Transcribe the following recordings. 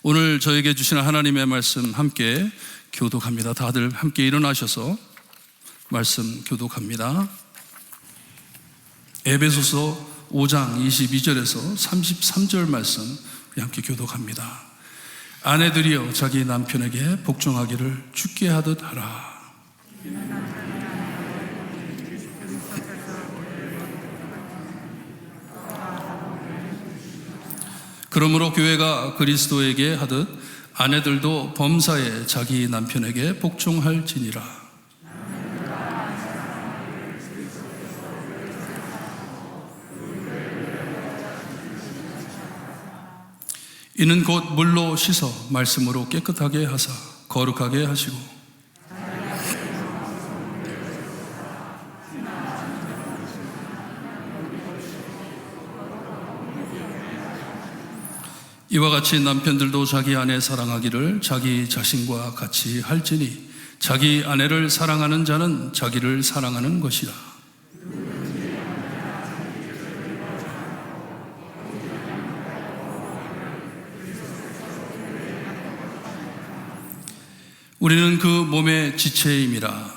오늘 저에게 주시는 하나님의 말씀 함께 교독합니다. 다들 함께 일어나셔서 말씀 교독합니다. 에베소서 5장 22절에서 33절 말씀 함께 교독합니다. 아내들이여 자기 남편에게 복종하기를 주께 하듯 하라. 그러므로 교회가 그리스도에게 하듯 아내들도 범사에 자기 남편에게 복종할지니라. 이는 곧 물로 씻어 말씀으로 깨끗하게 하사 거룩하게 하시고 이와 같이 남편들도 자기 아내 사랑하기를 자기 자신과 같이 할지니 자기 아내를 사랑하는 자는 자기를 사랑하는 것이라. 우리는 그 몸의 지체임이라.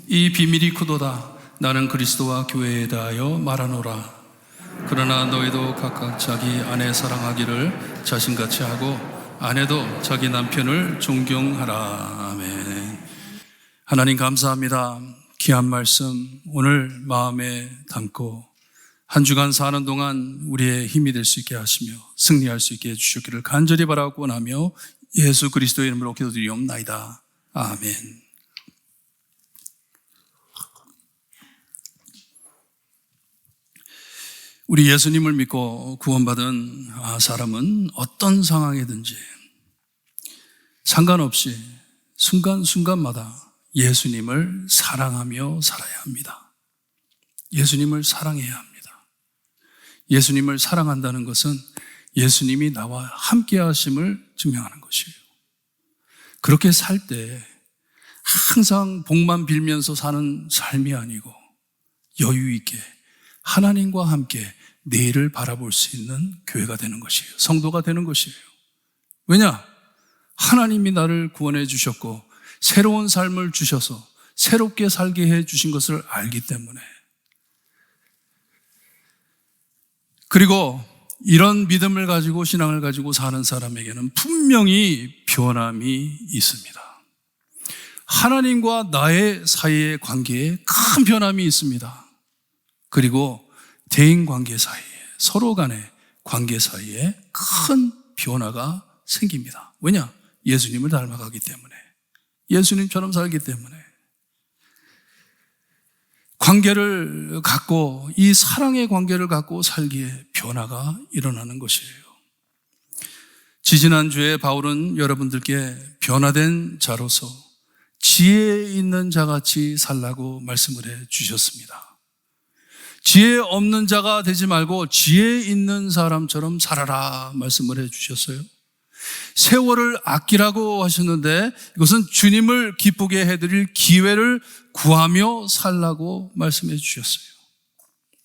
이 비밀이 크도다. 나는 그리스도와 교회에 대하여 말하노라. 그러나 너희도 각각 자기 아내 사랑하기를 자신같이 하고 아내도 자기 남편을 존경하라. 아멘. 하나님 감사합니다. 귀한 말씀 오늘 마음에 담고 한 주간 사는 동안 우리의 힘이 될 수 있게 하시며 승리할 수 있게 해주시기를 간절히 바라고 원하며 예수 그리스도의 이름으로 기도드리옵나이다. 아멘. 우리 예수님을 믿고 구원받은 사람은 어떤 상황이든지 상관없이 순간순간마다 예수님을 사랑하며 살아야 합니다. 예수님을 사랑해야 합니다. 예수님을 사랑한다는 것은 예수님이 나와 함께 하심을 증명하는 것이에요. 그렇게 살 때 항상 복만 빌면서 사는 삶이 아니고 여유 있게 하나님과 함께 내일을 바라볼 수 있는 교회가 되는 것이에요. 성도가 되는 것이에요. 왜냐? 하나님이 나를 구원해 주셨고 새로운 삶을 주셔서 새롭게 살게 해 주신 것을 알기 때문에. 그리고 이런 믿음을 가지고 신앙을 가지고 사는 사람에게는 분명히 변함이 있습니다. 하나님과 나의 사이의 관계에 큰 변함이 있습니다. 그리고 대인 관계 사이에, 서로 간의 관계 사이에 큰 변화가 생깁니다. 왜냐? 예수님을 닮아가기 때문에, 예수님처럼 살기 때문에. 관계를 갖고, 이 사랑의 관계를 갖고 살기에 변화가 일어나는 것이에요. 지지난주에 바울은 여러분들께 변화된 자로서 지혜 있는 자같이 살라고 말씀을 해 주셨습니다. 지혜 없는 자가 되지 말고 지혜 있는 사람처럼 살아라 말씀을 해 주셨어요. 세월을 아끼라고 하셨는데 이것은 주님을 기쁘게 해드릴 기회를 구하며 살라고 말씀해 주셨어요.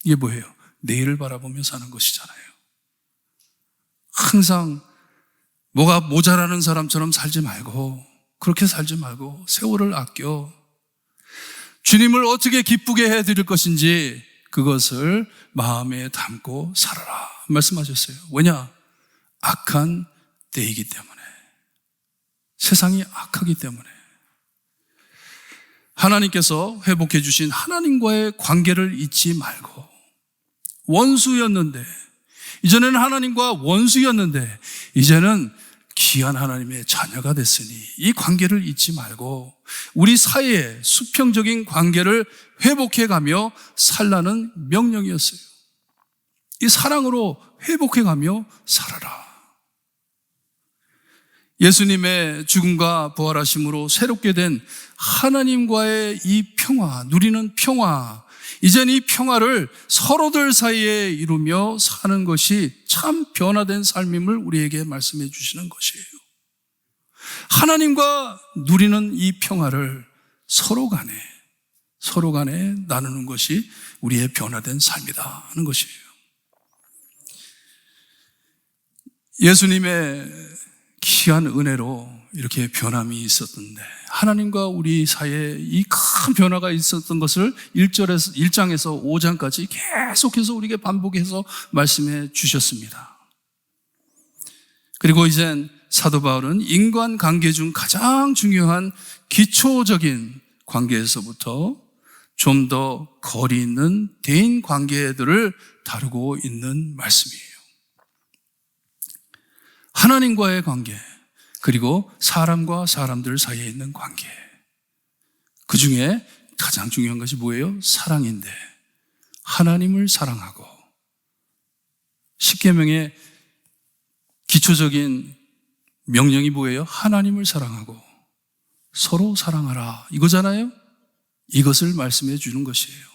이게 뭐예요? 내일을 바라보며 사는 것이잖아요. 항상 뭐가 모자라는 사람처럼 살지 말고, 그렇게 살지 말고 세월을 아껴 주님을 어떻게 기쁘게 해드릴 것인지 그것을 마음에 담고 살아라 말씀하셨어요. 왜냐? 악한 때이기 때문에, 세상이 악하기 때문에. 하나님께서 회복해 주신 하나님과의 관계를 잊지 말고, 원수였는데, 이전에는 하나님과 원수였는데 이제는 귀한 하나님의 자녀가 됐으니 이 관계를 잊지 말고 우리 사이의 수평적인 관계를 회복해가며 살라는 명령이었어요. 이 사랑으로 회복해가며 살아라. 예수님의 죽음과 부활하심으로 새롭게 된 하나님과의 이 평화, 누리는 평화, 이젠 이 평화를 서로들 사이에 이루며 사는 것이 참 변화된 삶임을 우리에게 말씀해 주시는 것이에요. 하나님과 누리는 이 평화를 서로 간에 서로 간에 나누는 것이 우리의 변화된 삶이다 하는 것이에요. 예수님의 귀한 은혜로 이렇게 변함이 있었던데, 하나님과 우리 사이에 이 큰 변화가 있었던 것을 1장에서 5장까지 계속해서 우리에게 반복해서 말씀해 주셨습니다. 그리고 이젠 사도 바울은 인간관계 중 가장 중요한 기초적인 관계에서부터 좀 더 거리 있는 대인관계들을 다루고 있는 말씀이에요. 하나님과의 관계, 그리고 사람과 사람들 사이에 있는 관계. 그 중에 가장 중요한 것이 뭐예요? 사랑인데, 하나님을 사랑하고, 십계명의 기초적인 명령이 뭐예요? 하나님을 사랑하고 서로 사랑하라, 이거잖아요. 이것을 말씀해 주는 것이에요.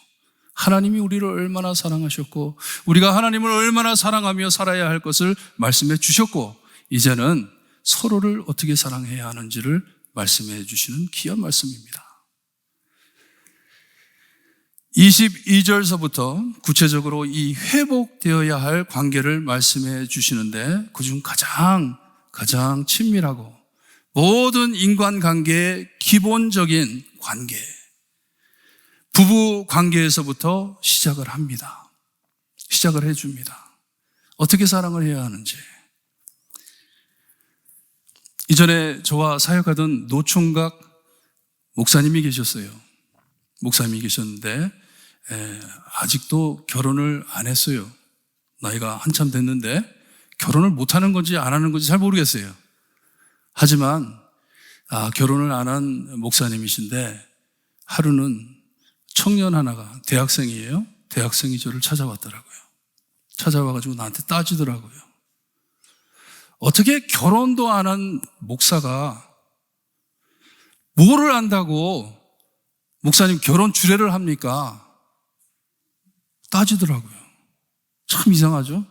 하나님이 우리를 얼마나 사랑하셨고, 우리가 하나님을 얼마나 사랑하며 살아야 할 것을 말씀해 주셨고, 이제는 서로를 어떻게 사랑해야 하는지를 말씀해 주시는 귀한 말씀입니다. 22절서부터 구체적으로 이 회복되어야 할 관계를 말씀해 주시는데, 그중 가장 친밀하고 모든 인간관계의 기본적인 관계, 부부 관계에서부터 시작을 합니다. 시작을 해줍니다. 어떻게 사랑을 해야 하는지. 이전에 저와 사역하던 노총각 목사님이 계셨어요. 목사님이 계셨는데 아직도 결혼을 안 했어요. 나이가 한참 됐는데 결혼을 못하는 건지 안 하는 건지 잘 모르겠어요. 하지만 결혼을 안 한 목사님이신데, 하루는 청년 하나가, 대학생이에요. 대학생이 저를 찾아왔더라고요. 찾아와가지고 나한테 따지더라고요. 어떻게 결혼도 안 한 목사가 뭐를 안다고 목사님 결혼 주례를 합니까? 따지더라고요. 참 이상하죠?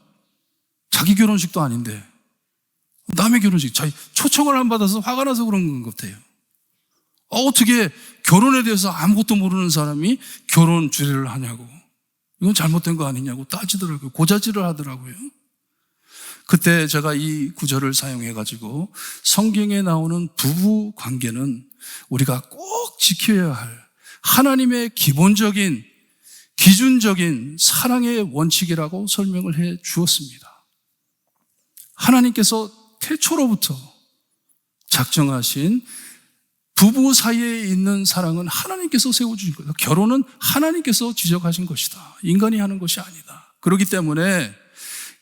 자기 결혼식도 아닌데 남의 결혼식, 자기 초청을 안 받아서 화가 나서 그런 것 같아요. 어떻게 결혼에 대해서 아무것도 모르는 사람이 결혼 주례를 하냐고, 이건 잘못된 거 아니냐고 따지더라고요. 고자질을 하더라고요. 그때 제가 이 구절을 사용해가지고, 성경에 나오는 부부 관계는 우리가 꼭 지켜야 할 하나님의 기본적인, 기준적인 사랑의 원칙이라고 설명을 해 주었습니다. 하나님께서 태초로부터 작정하신 부부 사이에 있는 사랑은 하나님께서 세워주신 거예요. 결혼은 하나님께서 지적하신 것이다. 인간이 하는 것이 아니다. 그렇기 때문에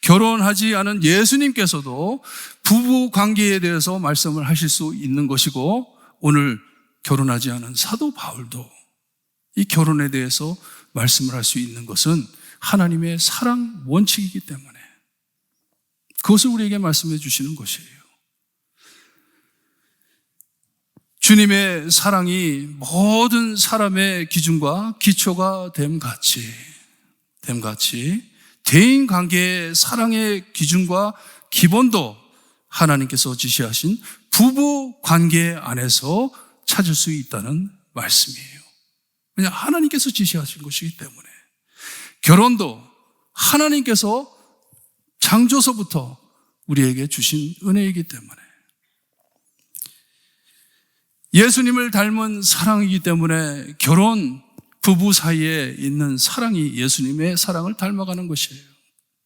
결혼하지 않은 예수님께서도 부부 관계에 대해서 말씀을 하실 수 있는 것이고, 오늘 결혼하지 않은 사도 바울도 이 결혼에 대해서 말씀을 할 수 있는 것은 하나님의 사랑 원칙이기 때문에 그것을 우리에게 말씀해 주시는 것이에요. 주님의 사랑이 모든 사람의 기준과 기초가 됨같이 대인관계의 사랑의 기준과 기본도 하나님께서 지시하신 부부 관계 안에서 찾을 수 있다는 말씀이에요. 왜냐하면 하나님께서 지시하신 것이기 때문에. 결혼도 하나님께서 창조서부터 우리에게 주신 은혜이기 때문에, 예수님을 닮은 사랑이기 때문에 결혼, 부부 사이에 있는 사랑이 예수님의 사랑을 닮아가는 것이에요.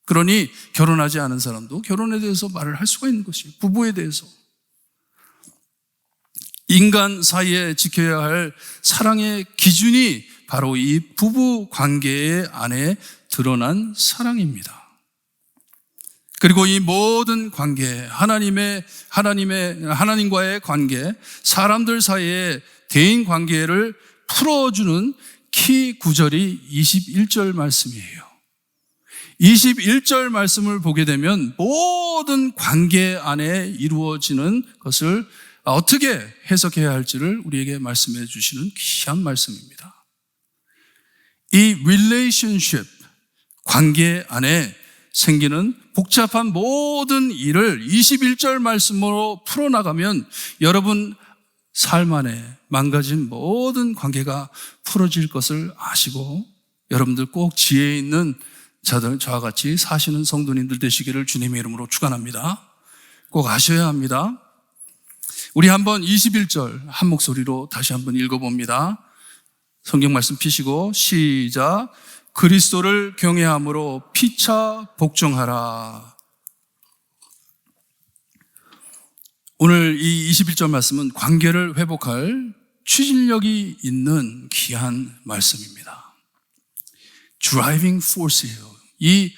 그러니 결혼하지 않은 사람도 결혼에 대해서 말을 할 수가 있는 것이에요. 부부에 대해서. 인간 사이에 지켜야 할 사랑의 기준이 바로 이 부부 관계 안에 드러난 사랑입니다. 그리고 이 모든 관계, 하나님과의 관계, 사람들 사이의 대인 관계를 풀어주는 키 구절이 21절 말씀이에요. 21절 말씀을 보게 되면 모든 관계 안에 이루어지는 것을 어떻게 해석해야 할지를 우리에게 말씀해 주시는 귀한 말씀입니다. 이 relationship, 관계 안에 생기는 복잡한 모든 일을 21절 말씀으로 풀어나가면 여러분 삶 안에 망가진 모든 관계가 풀어질 것을 아시고 여러분들 꼭 지혜 있는 자들, 저와 같이 사시는 성도님들 되시기를 주님의 이름으로 축원합니다. 꼭 아셔야 합니다. 우리 한번 21절 한 목소리로 다시 한번 읽어봅니다. 성경 말씀 피시고 시작. 그리스도를 경외함으로 피차 복종하라. 오늘 이 21절 말씀은 관계를 회복할 추진력이 있는 귀한 말씀입니다. 드라이빙 포스예요. 이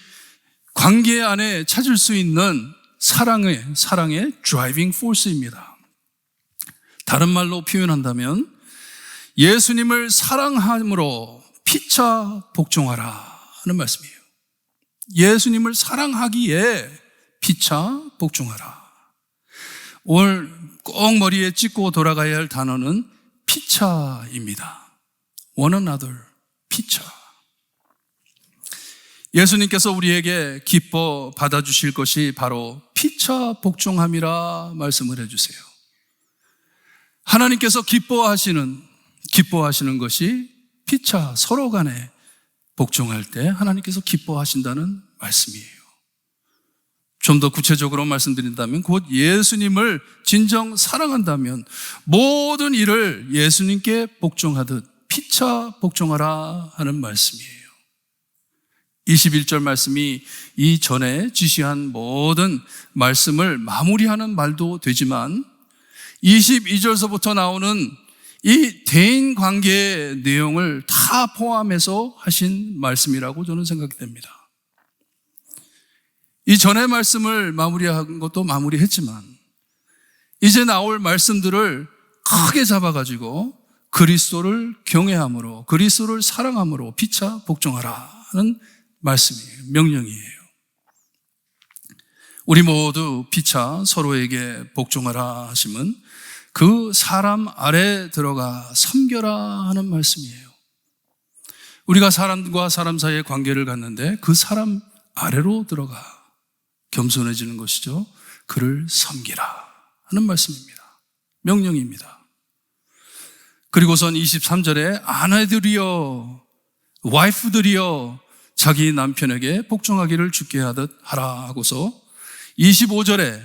관계 안에 찾을 수 있는 사랑의 드라이빙 포스입니다. 다른 말로 표현한다면 예수님을 사랑함으로 피차 복종하라 하는 말씀이에요. 예수님을 사랑하기에 피차 복종하라. 오늘 꼭 머리에 찍고 돌아가야 할 단어는 피차입니다. One another, 피차. 예수님께서 우리에게 기뻐 받아주실 것이 바로 피차 복종함이라 말씀을 해주세요. 하나님께서 기뻐하시는 것이 피차, 서로 간에 복종할 때 하나님께서 기뻐하신다는 말씀이에요. 좀 더 구체적으로 말씀드린다면 곧 예수님을 진정 사랑한다면 모든 일을 예수님께 복종하듯 피차 복종하라 하는 말씀이에요. 21절 말씀이 이전에 지시한 모든 말씀을 마무리하는 말도 되지만 22절서부터 나오는 이 대인 관계의 내용을 다 포함해서 하신 말씀이라고 저는 생각이 됩니다. 이 전의 말씀을 마무리한 것도 마무리했지만 이제 나올 말씀들을 크게 잡아가지고 그리스도를 경외함으로 그리스도를 사랑함으로 피차 복종하라 하는 말씀이에요. 명령이에요. 우리 모두 피차 서로에게 복종하라 하심은 그 사람 아래 들어가 섬겨라 하는 말씀이에요. 우리가 사람과 사람 사이의 관계를 갖는데 그 사람 아래로 들어가 겸손해지는 것이죠. 그를 섬기라 하는 말씀입니다. 명령입니다. 그리고선 23절에 아내들이여 와이프들이여 자기 남편에게 복종하기를 주께 하듯 하라 하고서 25절에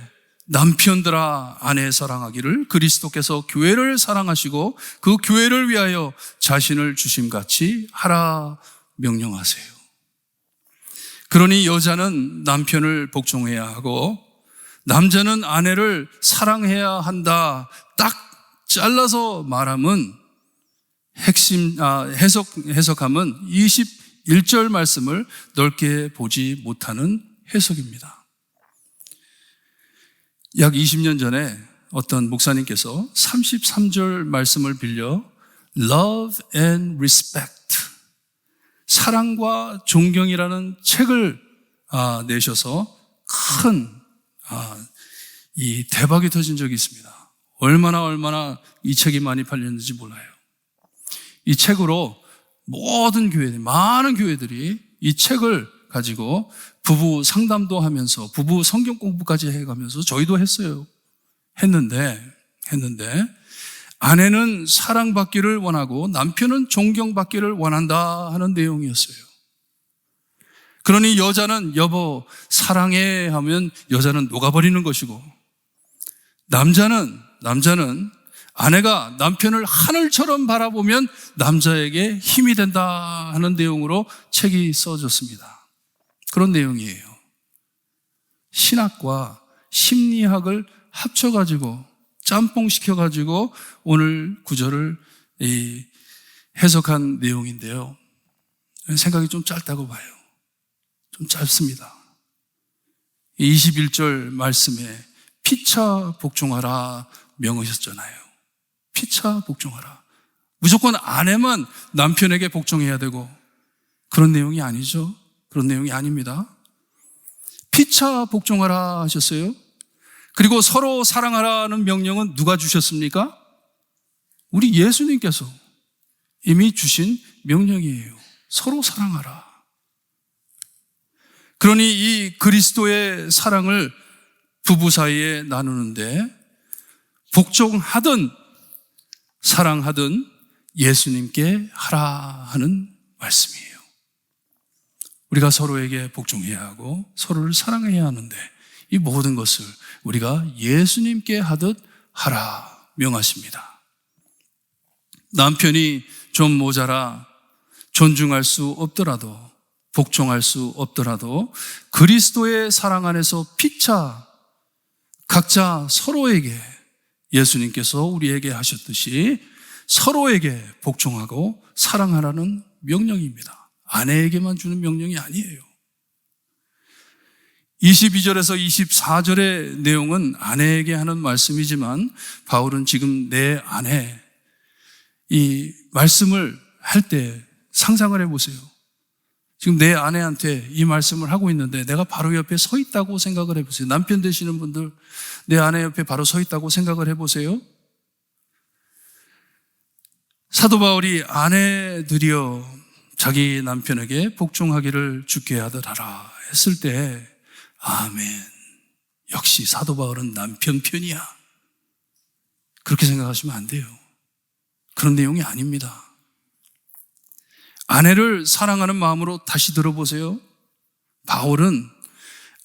남편들아 아내 사랑하기를 그리스도께서 교회를 사랑하시고 그 교회를 위하여 자신을 주심같이 하라 명령하세요. 그러니 여자는 남편을 복종해야 하고 남자는 아내를 사랑해야 한다. 딱 잘라서 말하면 해석함은 21절 말씀을 넓게 보지 못하는 해석입니다. 약 20년 전에 어떤 목사님께서 33절 말씀을 빌려 Love and Respect, 사랑과 존경이라는 책을 내셔서 큰 이 대박이 터진 적이 있습니다. 얼마나 이 책이 많이 팔렸는지 몰라요. 이 책으로 모든 교회들, 많은 교회들이 이 책을 가지고 부부 상담도 하면서 부부 성경 공부까지 해가면서 저희도 했는데 아내는 사랑받기를 원하고 남편은 존경받기를 원한다 하는 내용이었어요. 그러니 여자는 여보 사랑해 하면 여자는 녹아버리는 것이고 남자는 아내가 남편을 하늘처럼 바라보면 남자에게 힘이 된다 하는 내용으로 책이 써졌습니다. 그런 내용이에요. 신학과 심리학을 합쳐가지고 짬뽕시켜가지고 오늘 구절을 해석한 내용인데요. 생각이 좀 짧다고 봐요. 좀 짧습니다. 21절 말씀에 피차 복종하라 명하셨잖아요. 피차 복종하라. 무조건 아내만 남편에게 복종해야 되고 그런 내용이 아니죠. 그런 내용이 아닙니다. 피차 복종하라 하셨어요. 그리고 서로 사랑하라는 명령은 누가 주셨습니까? 우리 예수님께서 이미 주신 명령이에요. 서로 사랑하라. 그러니 이 그리스도의 사랑을 부부 사이에 나누는데 복종하든 사랑하던 예수님께 하라 하는 말씀이에요. 우리가 서로에게 복종해야 하고 서로를 사랑해야 하는데 이 모든 것을 우리가 예수님께 하듯 하라 명하십니다. 남편이 좀 모자라 존중할 수 없더라도, 복종할 수 없더라도 그리스도의 사랑 안에서 피차 각자 서로에게 예수님께서 우리에게 하셨듯이 서로에게 복종하고 사랑하라는 명령입니다. 아내에게만 주는 명령이 아니에요. 22절에서 24절의 내용은 아내에게 하는 말씀이지만 바울은 지금 내 아내, 이 말씀을 할 때 상상을 해보세요. 지금 내 아내한테 이 말씀을 하고 있는데 내가 바로 옆에 서 있다고 생각을 해보세요. 남편 되시는 분들 내 아내 옆에 바로 서 있다고 생각을 해보세요. 사도 바울이 아내들이여 자기 남편에게 복종하기를 주께 하듯 하라 했을 때 아멘, 역시 사도 바울은 남편 편이야, 그렇게 생각하시면 안 돼요. 그런 내용이 아닙니다. 아내를 사랑하는 마음으로 다시 들어보세요. 바울은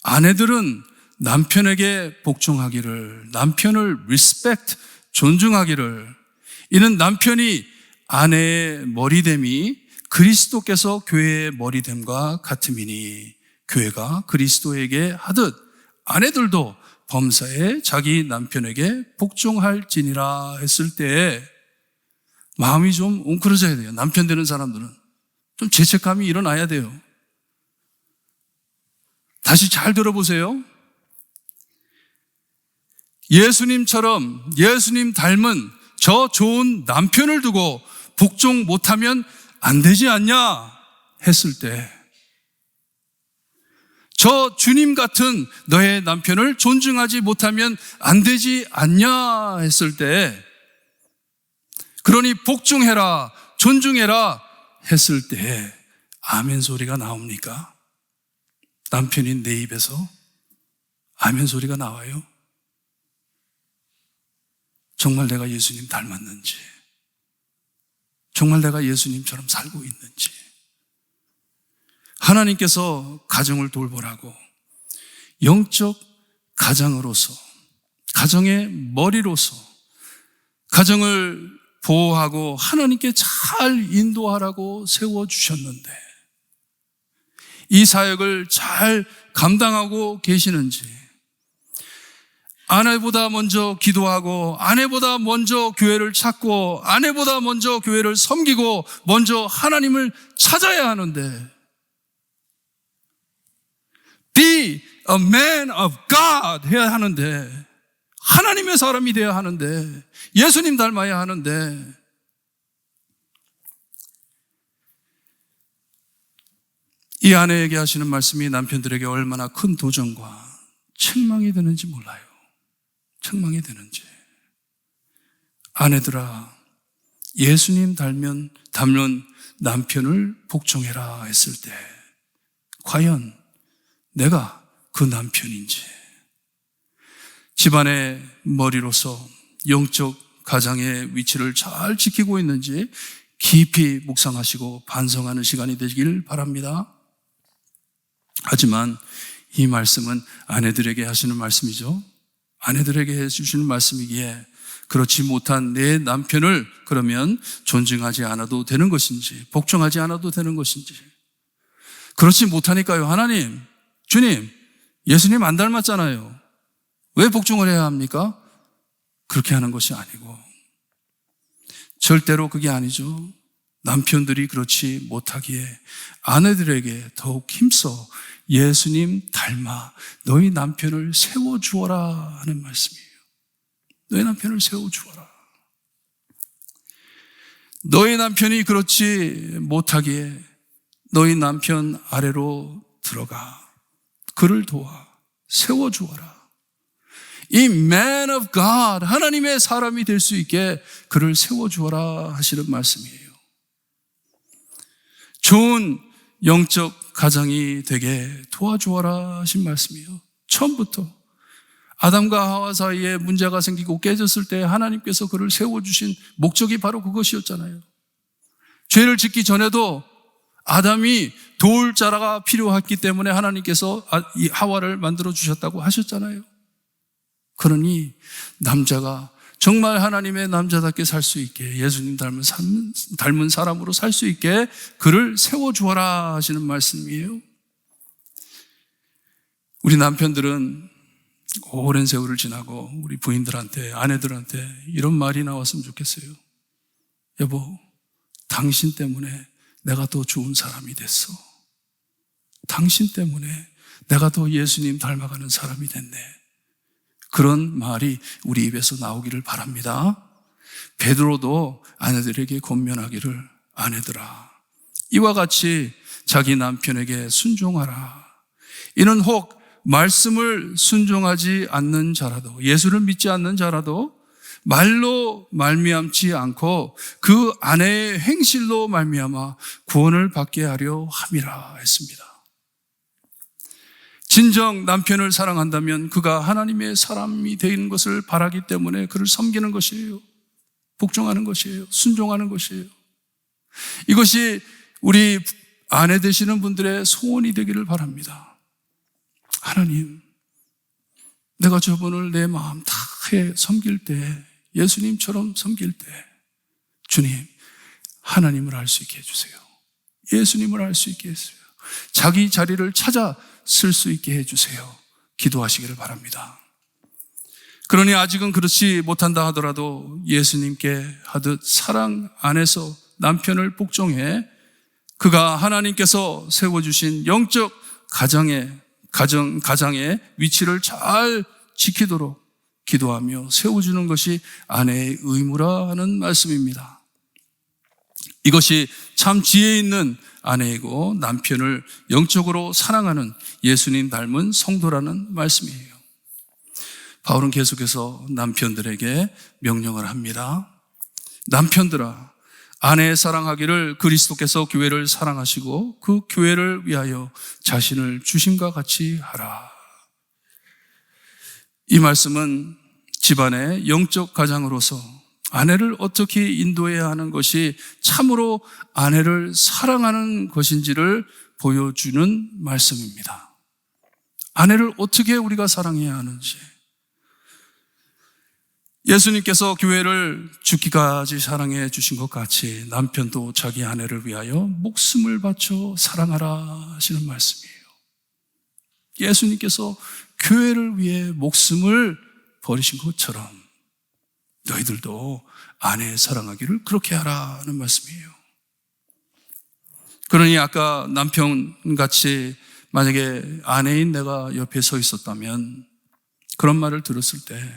아내들은 남편에게 복종하기를, 남편을 respect, 존중하기를, 이는 남편이 아내의 머리됨이 그리스도께서 교회의 머리됨과 같음이니 교회가 그리스도에게 하듯 아내들도 범사에 자기 남편에게 복종할지니라 했을 때 마음이 좀 웅크러져야 돼요. 남편 되는 사람들은 좀 죄책감이 일어나야 돼요. 다시 잘 들어보세요. 예수님처럼 예수님 닮은 저 좋은 남편을 두고 복종 못하면 안 되지 않냐 했을 때, 저 주님 같은 너의 남편을 존중하지 못하면 안 되지 않냐 했을 때, 그러니 복종해라, 존중해라 했을 때 아멘 소리가 나옵니까? 남편인 내 입에서 아멘 소리가 나와요? 정말 내가 예수님 닮았는지, 정말 내가 예수님처럼 살고 있는지, 하나님께서 가정을 돌보라고 영적 가장으로서, 가정의 머리로서 가정을 보호하고 하나님께 잘 인도하라고 세워주셨는데 이 사역을 잘 감당하고 계시는지, 아내보다 먼저 기도하고 아내보다 먼저 교회를 찾고 아내보다 먼저 교회를 섬기고 먼저 하나님을 찾아야 하는데, Be a man of God 해야 하는데, 하나님의 사람이 되어야 하는데, 예수님 닮아야 하는데, 이 아내에게 하시는 말씀이 남편들에게 얼마나 큰 도전과 책망이 되는지 몰라요. 책망이 되는지. 아내들아, 예수님 닮은 남편을 복종해라 했을 때 과연 내가 그 남편인지, 집안의 머리로서 영적 가장의 위치를 잘 지키고 있는지 깊이 묵상하시고 반성하는 시간이 되길 바랍니다. 하지만 이 말씀은 아내들에게 하시는 말씀이죠. 아내들에게 해주시는 말씀이기에 그렇지 못한 내 남편을 그러면 존중하지 않아도 되는 것인지, 복종하지 않아도 되는 것인지. 그렇지 못하니까요, 하나님, 주님, 예수님 안 닮았잖아요, 왜 복종을 해야 합니까? 그렇게 하는 것이 아니고, 절대로 그게 아니죠. 남편들이 그렇지 못하기에 아내들에게 더욱 힘써 예수님 닮아 너희 남편을 세워주어라 하는 말씀이에요. 너희 남편을 세워주어라. 너희 남편이 그렇지 못하기에 너희 남편 아래로 들어가 그를 도와 세워주어라. 이 man of God, 하나님의 사람이 될 수 있게 그를 세워주어라 하시는 말씀이에요. 좋은 영적 가장이 되게 도와주어라 하신 말씀이에요. 처음부터 아담과 하와 사이에 문제가 생기고 깨졌을 때 하나님께서 그를 세워주신 목적이 바로 그것이었잖아요. 죄를 짓기 전에도 아담이 도울 자라가 필요했기 때문에 하나님께서 이 하와를 만들어 주셨다고 하셨잖아요. 그러니 남자가 정말 하나님의 남자답게 살 수 있게, 예수님 닮은 사람으로 살 수 있게 그를 세워주어라 하시는 말씀이에요. 우리 남편들은 오랜 세월을 지나고 우리 부인들한테, 아내들한테 이런 말이 나왔으면 좋겠어요. 여보, 당신 때문에 내가 더 좋은 사람이 됐어. 당신 때문에 내가 더 예수님 닮아가는 사람이 됐네. 그런 말이 우리 입에서 나오기를 바랍니다. 베드로도 아내들에게 권면하기를, 아내들아, 이와 같이 자기 남편에게 순종하라. 이는 혹 말씀을 순종하지 않는 자라도, 예수를 믿지 않는 자라도 말로 말미암지 않고 그 아내의 행실로 말미암아 구원을 받게 하려 함이라 했습니다. 진정 남편을 사랑한다면 그가 하나님의 사람이 되는 것을 바라기 때문에 그를 섬기는 것이에요. 복종하는 것이에요. 순종하는 것이에요. 이것이 우리 아내 되시는 분들의 소원이 되기를 바랍니다. 하나님, 내가 저분을 내 마음 다해 섬길 때, 예수님처럼 섬길 때 주님, 하나님을 알 수 있게 해주세요. 예수님을 알 수 있게 해주세요. 자기 자리를 찾아 쓸 수 있게 해주세요. 기도하시기를 바랍니다. 그러니 아직은 그렇지 못한다 하더라도 예수님께 하듯 사랑 안에서 남편을 복종해 그가 하나님께서 세워주신 영적 가정의 위치를 잘 지키도록 기도하며 세워주는 것이 아내의 의무라 하는 말씀입니다. 이것이 참 지혜 있는 아내이고 남편을 영적으로 사랑하는 예수님 닮은 성도라는 말씀이에요. 바울은 계속해서 남편들에게 명령을 합니다. 남편들아, 아내 사랑하기를 그리스도께서 교회를 사랑하시고 그 교회를 위하여 자신을 주심과 같이 하라. 이 말씀은 집안의 영적 가장으로서 아내를 어떻게 인도해야 하는 것이 참으로 아내를 사랑하는 것인지를 보여주는 말씀입니다. 아내를 어떻게 우리가 사랑해야 하는지. 예수님께서 교회를 죽기까지 사랑해 주신 것 같이 남편도 자기 아내를 위하여 목숨을 바쳐 사랑하라 하시는 말씀이에요. 예수님께서 교회를 위해 목숨을 버리신 것처럼 너희들도 아내 사랑하기를 그렇게 하라는 말씀이에요. 그러니 아까 남편같이 만약에 아내인 내가 옆에 서 있었다면 그런 말을 들었을 때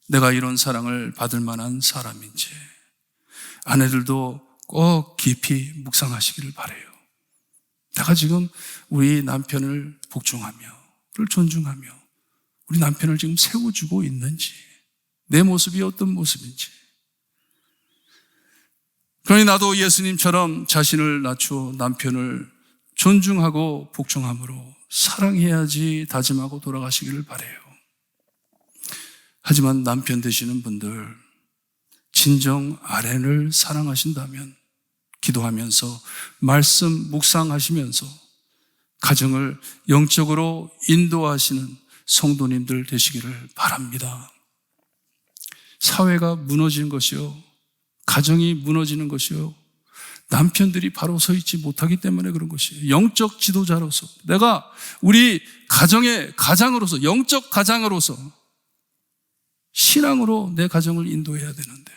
내가 이런 사랑을 받을 만한 사람인지 아내들도 꼭 깊이 묵상하시기를 바라요. 내가 지금 우리 남편을 복종하며 그를 존중하며 우리 남편을 지금 세워주고 있는지, 내 모습이 어떤 모습인지. 그러니 나도 예수님처럼 자신을 낮추어 남편을 존중하고 복종함으로 사랑해야지 다짐하고 돌아가시기를 바라요. 하지만 남편 되시는 분들, 진정 아내를 사랑하신다면 기도하면서 말씀 묵상하시면서 가정을 영적으로 인도하시는 성도님들 되시기를 바랍니다. 사회가 무너지는 것이요, 가정이 무너지는 것이요, 남편들이 바로 서 있지 못하기 때문에 그런 것이에요. 영적 지도자로서 내가 우리 가정의 가장으로서, 영적 가장으로서 신앙으로 내 가정을 인도해야 되는데,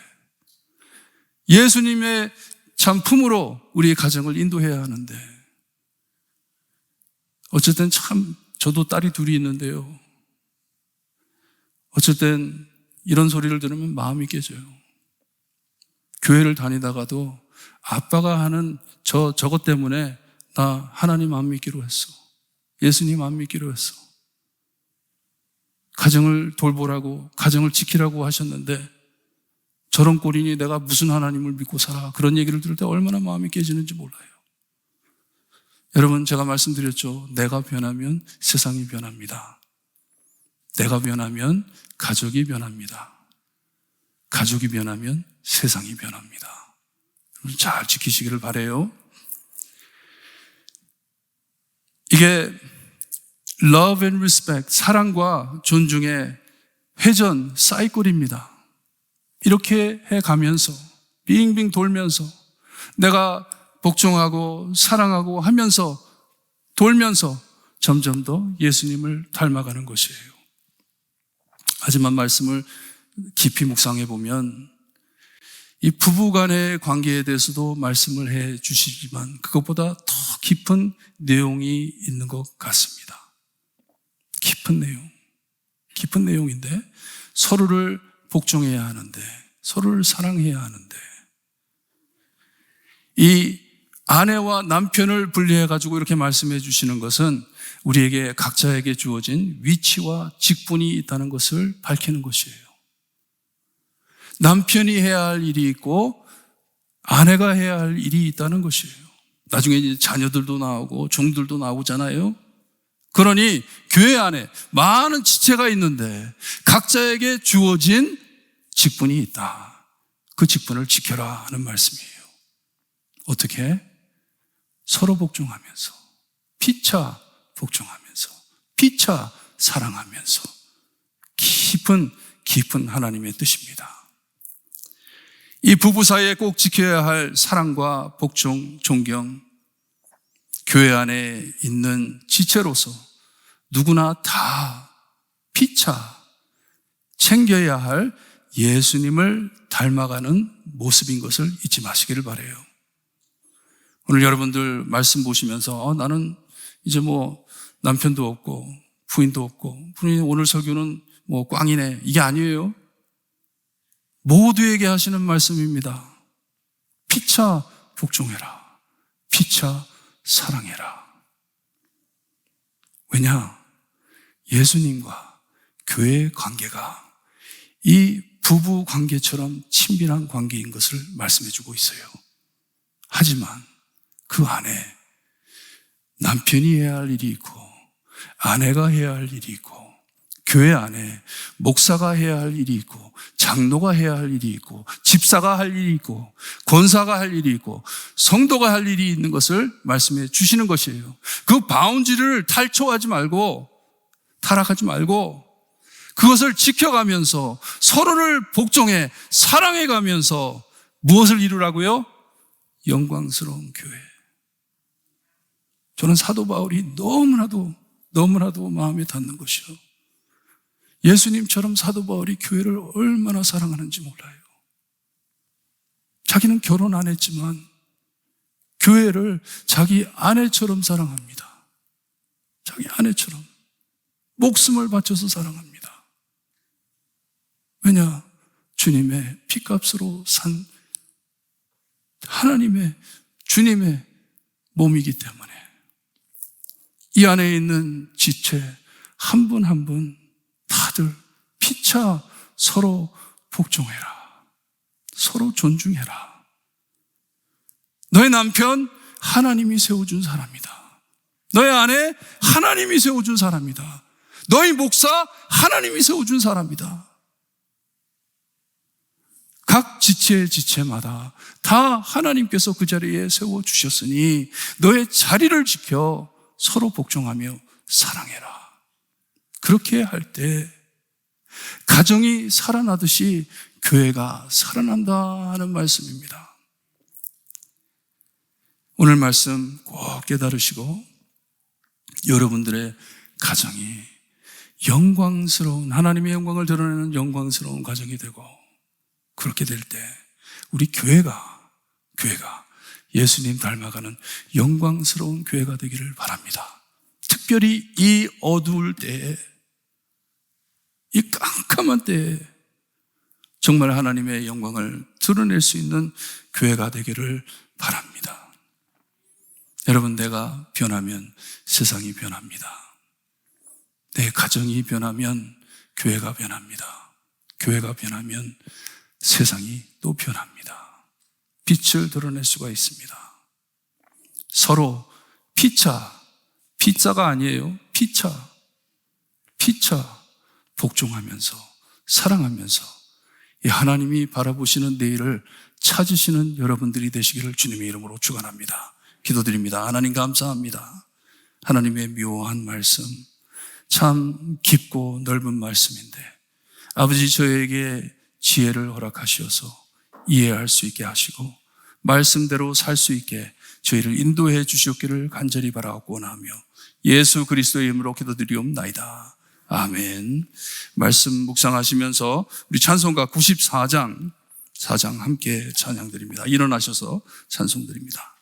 예수님의 참 품으로 우리 가정을 인도해야 하는데, 어쩔 땐 참 저도 딸이 둘이 있는데요, 어쩔 땐 이런 소리를 들으면 마음이 깨져요. 교회를 다니다가도 아빠가 하는 저것 때문에 나 하나님 안 믿기로 했어, 예수님 안 믿기로 했어, 가정을 돌보라고, 가정을 지키라고 하셨는데 저런 꼴이니 내가 무슨 하나님을 믿고 살아. 그런 얘기를 들을 때 얼마나 마음이 깨지는지 몰라요. 여러분, 제가 말씀드렸죠. 내가 변하면 세상이 변합니다. 내가 변하면 가족이 변합니다. 가족이 변하면 세상이 변합니다. 잘 지키시기를 바라요. 이게 love and respect, 사랑과 존중의 회전 사이클입니다. 이렇게 해가면서 빙빙 돌면서 내가 복종하고 사랑하고 하면서 돌면서 점점 더 예수님을 닮아가는 것이에요. 하지만 말씀을 깊이 묵상해 보면 이 부부 간의 관계에 대해서도 말씀을 해 주시지만 그것보다 더 깊은 내용이 있는 것 같습니다. 깊은 내용인데 서로를 복종해야 하는데 서로를 사랑해야 하는데 이 아내와 남편을 분리해 가지고 이렇게 말씀해 주시는 것은 우리에게 각자에게 주어진 위치와 직분이 있다는 것을 밝히는 것이에요. 남편이 해야 할 일이 있고 아내가 해야 할 일이 있다는 것이에요. 나중에 이제 자녀들도 나오고 종들도 나오잖아요. 그러니 교회 안에 많은 지체가 있는데 각자에게 주어진 직분이 있다. 그 직분을 지켜라 하는 말씀이에요. 어떻게? 서로 복종하면서, 피차 복종하면서, 피차 사랑하면서 깊은 하나님의 뜻입니다. 이 부부 사이에 꼭 지켜야 할 사랑과 복종, 존경, 교회 안에 있는 지체로서 누구나 다 피차 챙겨야 할 예수님을 닮아가는 모습인 것을 잊지 마시기를 바라요. 오늘 여러분들 말씀 보시면서 나는 이제 남편도 없고 부인도 없고 부인이 오늘 설교는 꽝이네, 이게 아니에요. 모두에게 하시는 말씀입니다. 피차 복종해라. 피차 사랑해라. 왜냐? 예수님과 교회의 관계가 이 부부 관계처럼 친밀한 관계인 것을 말씀해 주고 있어요. 하지만 그 안에 남편이 해야 할 일이 있고 아내가 해야 할 일이 있고 교회 안에 목사가 해야 할 일이 있고 장로가 해야 할 일이 있고 집사가 할 일이 있고 권사가 할 일이 있고 성도가 할 일이 있는 것을 말씀해 주시는 것이에요. 그 바운지를 탈초하지 말고 타락하지 말고 그것을 지켜가면서 서로를 복종해 사랑해 가면서 무엇을 이루라고요? 영광스러운 교회. 저는 사도 바울이 너무나도 마음에 닿는 것이요. 예수님처럼 사도 바울이 교회를 얼마나 사랑하는지 몰라요. 자기는 결혼 안 했지만 교회를 자기 아내처럼 사랑합니다. 자기 아내처럼 목숨을 바쳐서 사랑합니다. 왜냐? 주님의 피값으로 산 하나님의 주님의 몸이기 때문에 이 안에 있는 지체 한 분 한 분 다들 피차 서로 복종해라. 서로 존중해라. 너의 남편 하나님이 세워준 사람이다. 너의 아내 하나님이 세워준 사람이다. 너의 목사 하나님이 세워준 사람이다. 각 지체마다 다 하나님께서 그 자리에 세워주셨으니 너의 자리를 지켜 서로 복종하며 사랑해라. 그렇게 할 때 가정이 살아나듯이 교회가 살아난다 하는 말씀입니다. 오늘 말씀 꼭 깨달으시고 여러분들의 가정이 영광스러운 하나님의 영광을 드러내는 영광스러운 가정이 되고 그렇게 될 때 우리 교회가 예수님 닮아가는 영광스러운 교회가 되기를 바랍니다. 특별히 이 어두울 때에 이 깜깜한 때에 정말 하나님의 영광을 드러낼 수 있는 교회가 되기를 바랍니다. 여러분, 내가 변하면 세상이 변합니다. 내 가정이 변하면 교회가 변합니다. 교회가 변하면 세상이 또 변합니다. 빛을 드러낼 수가 있습니다. 서로 피차가 아니에요. 피차 복종하면서 사랑하면서 이 하나님이 바라보시는 내일을 찾으시는 여러분들이 되시기를 주님의 이름으로 축원합니다. 기도드립니다. 하나님 감사합니다. 하나님의 묘한 말씀, 참 깊고 넓은 말씀인데 아버지 저에게 지혜를 허락하시어서 이해할 수 있게 하시고 말씀대로 살 수 있게 저희를 인도해 주시옵기를 간절히 바라옵고 원하며 예수 그리스도의 이름으로 기도드리옵나이다. 아멘. 말씀 묵상하시면서 우리 찬송가 94장 4장 함께 찬양드립니다. 일어나셔서 찬송드립니다.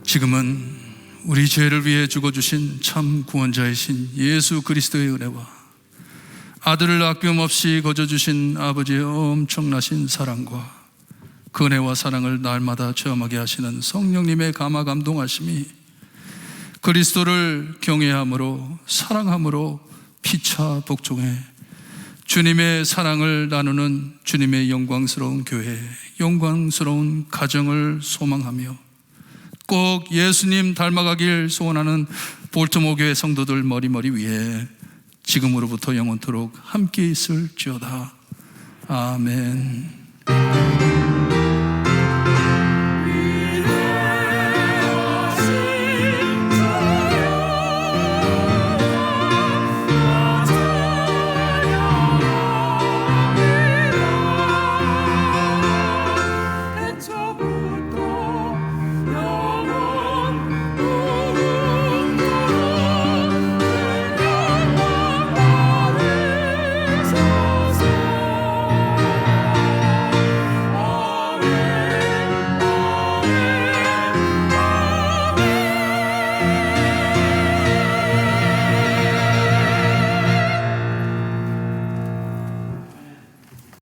지금은 우리 죄를 위해 죽어주신 참 구원자이신 예수 그리스도의 은혜와 아들을 아낌없이 거저주신 아버지의 엄청나신 사랑과 그 은혜와 사랑을 날마다 체험하게 하시는 성령님의 감화 감동하심이 그리스도를 경외함으로 사랑함으로 피차 독종해 주님의 사랑을 나누는 주님의 영광스러운 교회, 영광스러운 가정을 소망하며 꼭 예수님 닮아가길 소원하는 볼트모 교회 성도들 머리머리 위에 지금으로부터 영원토록 함께 있을지어다. 아멘.